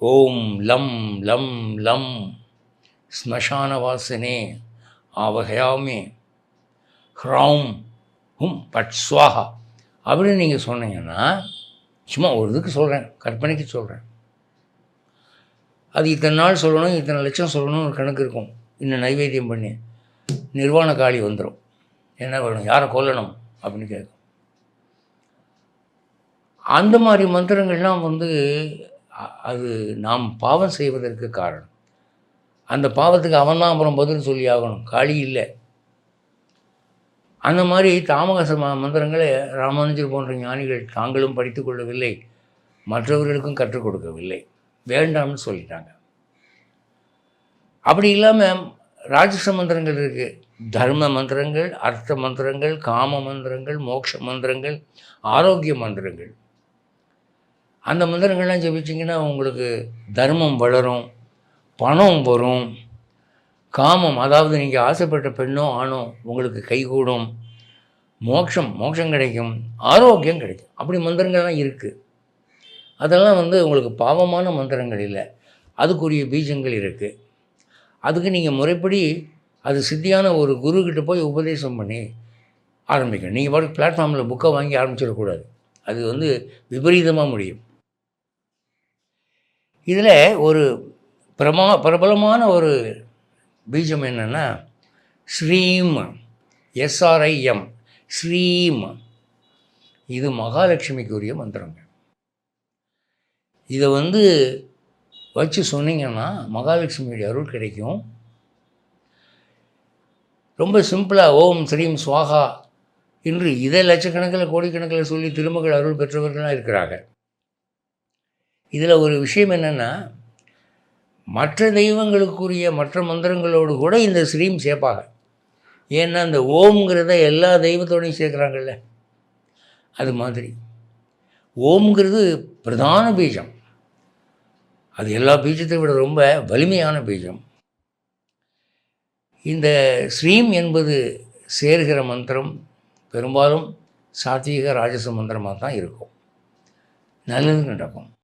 ஓம் லம் லம் லம் ஸ்மசான வாசனே ஆவகயாமே ஹ்ரௌம் ஹும் பட் ஸ்வாஹா அப்படின்னு நீங்கள் சொன்னீங்கன்னா, சும்மா ஒரு இதுக்கு சொல்கிறேன், கற்பனைக்கு சொல்கிறேன். அது இத்தனை நாள் சொல்லணும், இத்தனை லட்சம் சொல்லணும்னு ஒரு கணக்கு இருக்கும். இன்னும் நைவேத்தியம் பண்ணி நிர்வாண காளி வந்துடும். என்ன வேணும், யாரை கொல்லணும் அப்படின்னு கேட்கும். அந்த மாதிரி மந்திரங்கள்லாம் அது நாம் பாவம் செய்வதற்கு காரணம். அந்த பாவத்துக்கு அவன் தான் அப்புறம் பதில் சொல்லி ஆகணும், காளி இல்லை. அந்த மாதிரி தாமகச மந்திரங்களை ராமானுஜர் போன்ற ஞானிகள் தாங்களும் படித்து கொள்ளவில்லை, மற்றவர்களுக்கும் கற்றுக் கொடுக்கவில்லை, வேண்டாம்னு சொல்லிட்டாங்க. அப்படி இல்லாமல் ராஜச மந்திரங்கள் இருக்குது. தர்ம மந்திரங்கள், அர்த்த மந்திரங்கள், காம மந்திரங்கள், மோட்ச மந்திரங்கள், ஆரோக்கிய மந்திரங்கள். அந்த மந்திரங்கள்லாம் ஜெபிச்சிங்கன்னா உங்களுக்கு தர்மம் வளரும், பணம் வரும், காமம் அதாவது நீங்கள் ஆசைப்பட்ட பெண்ணோ ஆணோ உங்களுக்கு கைகூடும், மோட்சம் கிடைக்கும், ஆரோக்கியம் கிடைக்கும். அப்படி மந்திரங்கள்லாம் இருக்குது. அதெல்லாம் உங்களுக்கு பாவமான மந்திரங்கள் இல்லை, அதுக்குரிய பீஜங்கள் இருக்குது. அதுக்கு நீங்கள் முறைப்படி அது சித்தியான ஒரு குருக்கிட்ட போய் உபதேசம் பண்ணி ஆரம்பிக்கணும். நீங்கள் பாட்டு பிளாட்ஃபார்மில் புக்கை வாங்கி ஆரம்பிச்சிடக்கூடாது, அது விபரீதமாக முடியும். இதில் ஒரு பிரபலமான ஒரு பீஜம் என்னென்னா ஸ்ரீம், SRIM, ஸ்ரீம். இது மகாலட்சுமிக்குரிய மந்திரங்க. இதை வச்சு சொன்னீங்கன்னா மகாலட்சுமியுடைய அருள் கிடைக்கும். ரொம்ப சிம்பிளாக ஓம் ஸ்ரீம் ஸ்வாகா என்று இதை லட்சக்கணக்கில் கோடிக்கணக்கில் சொல்லி திருமகள் அருள் பெற்றவர்களாக இருக்கிறாங்க. இதில் ஒரு விஷயம் என்னென்னா, மற்ற தெய்வங்களுக்குரிய மற்ற மந்திரங்களோடு கூட இந்த ஸ்ரீம் சேர்ப்பாங்க. ஏன்னா இந்த ஓம்ங்கிறத எல்லா தெய்வத்தோடையும் சேர்க்குறாங்கல்ல, அது மாதிரி ஓம்ங்கிறது பிரதான பீஜம். அது எல்லா பீஜத்தை விட ரொம்ப வலிமையான பீஜம். இந்த ஸ்ரீம் என்பது சேர்கிற மந்திரம் பெரும்பாலும் சாத்வீக ராஜச மந்திரமாக தான் இருக்கும். நல்லது நடக்கும்.